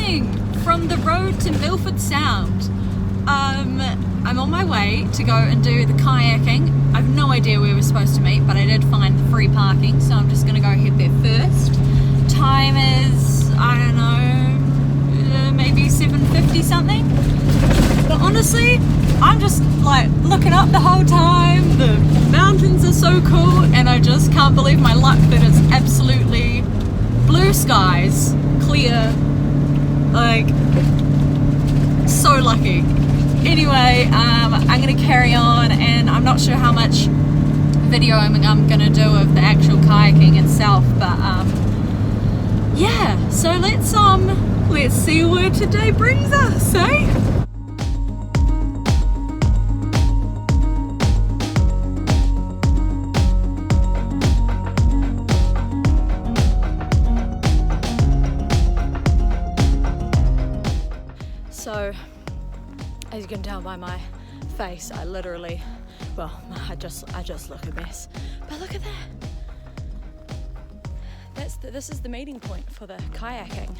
morning from the road to Milford Sound. I'm on my way to go and do the kayaking. I've no idea where we're supposed to meet, but I did find free parking, so I'm just gonna go head there first. Time is, I don't know, maybe 7:50 something. But honestly, I'm just like looking up the whole time. The mountains are so cool, and I just can't believe my luck that it's absolutely blue skies, clear, like so lucky. Anyway, I'm gonna carry on, and I'm not sure how much video I'm gonna do of the actual kayaking itself, but yeah, so let's see where today brings us, eh? So, as you can tell by my face, I literally, well, I just look a mess. But look at that. This is the meeting point for the kayaking.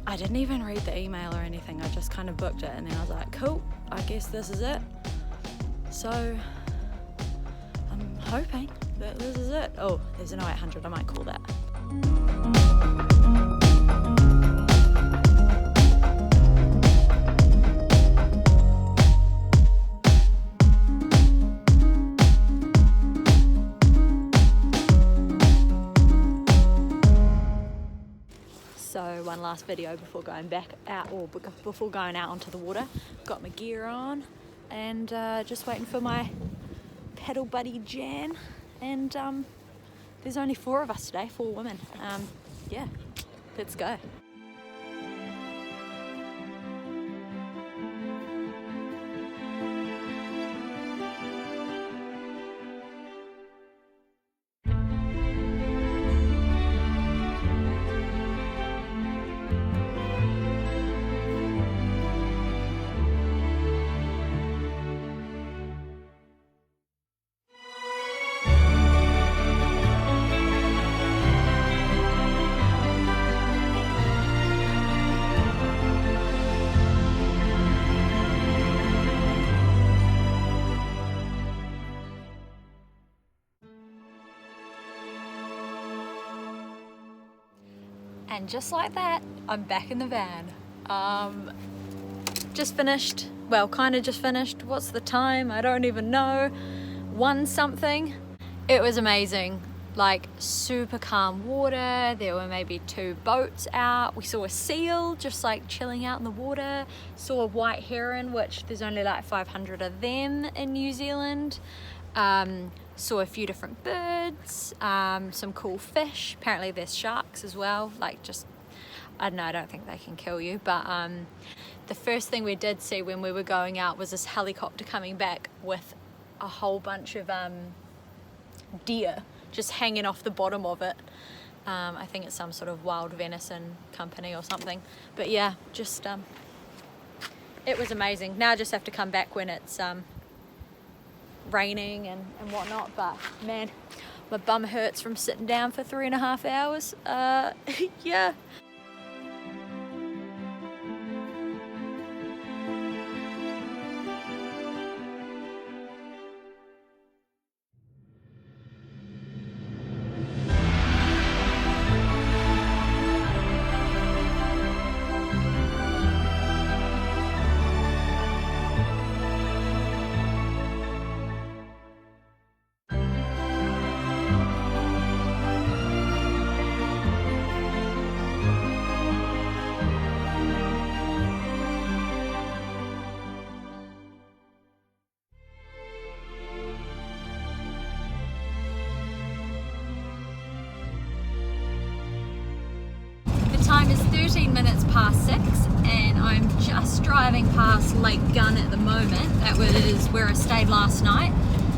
I didn't even read the email or anything. I just kind of booked it, and then I was like, cool, I guess this is it. So, I'm hoping that this is it. Oh, there's an 0800, I might call that. So one last video before going back out, or before going out onto the water. Got my gear on, and just waiting for my paddle buddy Jan. And there's only 4 of us today, 4 women. Yeah, let's go. And just like that, I'm back in the van. Just finished, well, kind of just finished. What's the time? I don't even know. 1 something. It was amazing. Like super calm water. There were maybe 2 boats out. We saw a seal just like chilling out in the water. Saw a white heron, which there's only like 500 of them in New Zealand. Saw a few different birds, some cool fish. Apparently there's sharks as well, like just, I don't know, I don't think they can kill you, but the first thing we did see when we were going out was this helicopter coming back with a whole bunch of deer just hanging off the bottom of it. I think it's some sort of wild venison company or something, but yeah, just it was amazing. Now I just have to come back when it's raining and whatnot, but man, my bum hurts from sitting down for 3.5 hours. Yeah. Time is 13 minutes past 6, and I'm just driving past Lake Gun at the moment. That was where I stayed last night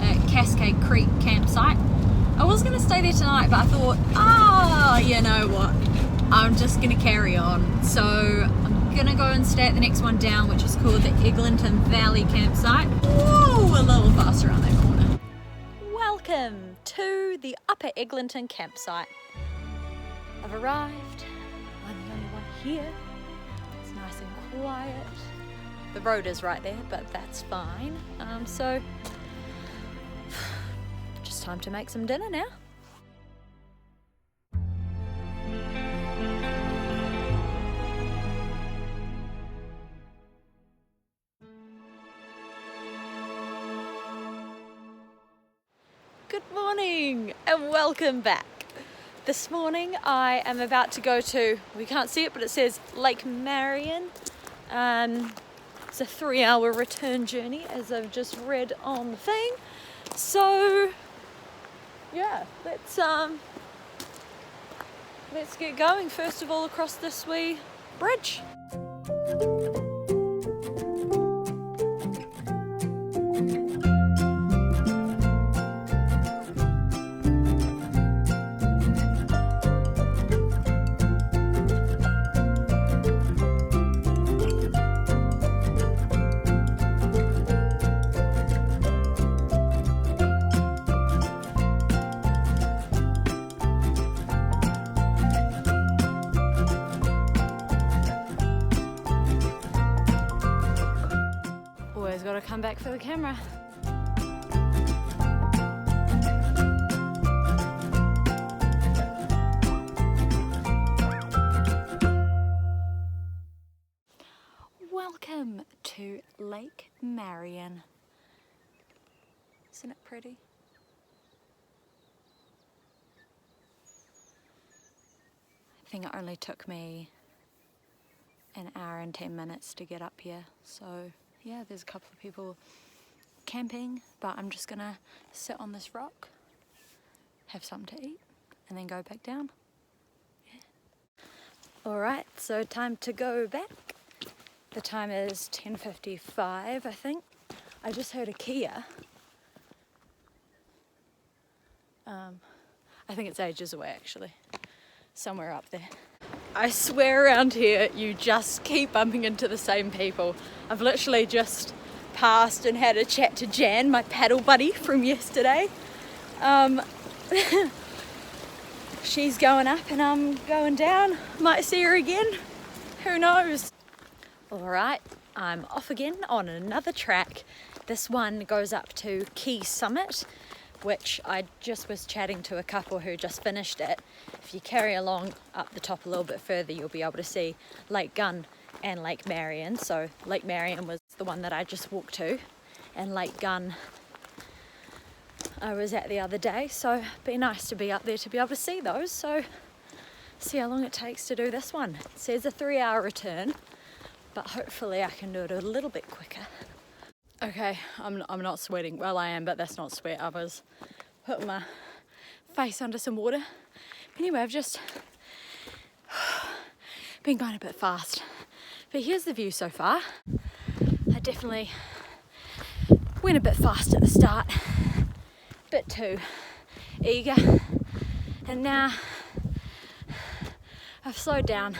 at Cascade Creek campsite. I was going to stay there tonight, but I thought, you know what, I'm just going to carry on. So I'm going to go and stay at the next one down, which is called the Eglinton Valley campsite. Whoa, a little faster around that corner. Welcome to the Upper Eglinton campsite. I've arrived. I'm the only one here. It's nice and quiet. The road is right there, but that's fine. So just time to make some dinner now. Good morning and welcome back. This morning I am about to go to, we can't see it, but it says Lake Marion. It's a 3-hour return journey, as I've just read on the thing. So yeah, let's get going. First of all, across this wee bridge. Gotta come back for the camera. Welcome to Lake Marion. Isn't it pretty? I think it only took me an hour and 10 minutes to get up here, so yeah, there's a couple of people camping, but I'm just gonna sit on this rock, have something to eat, and then go back down. Yeah. Alright, so time to go back. The time is 10:55, I think. I just heard a Kia. I think it's ages away actually. Somewhere up there. I swear around here you just keep bumping into the same people. I've literally just passed and had a chat to Jan, my paddle buddy from yesterday. She's going up and I'm going down. Might see her again, who knows? Alright, I'm off again on another track. This one goes up to Key Summit, which I just was chatting to a couple who just finished it. If you carry along up the top a little bit further, you'll be able to see Lake Gunn and Lake Marion. So Lake Marion was the one that I just walked to, and Lake Gunn I was at the other day. So it'd be nice to be up there to be able to see those. So see how long it takes to do this one. It says a 3-hour return, but hopefully I can do it a little bit quicker. Okay, I'm not sweating. Well, I am, but that's not sweat. I was putting my face under some water. Anyway, I've just been going a bit fast. But here's the view so far. I definitely went a bit fast at the start. Bit too eager. And now I've slowed down.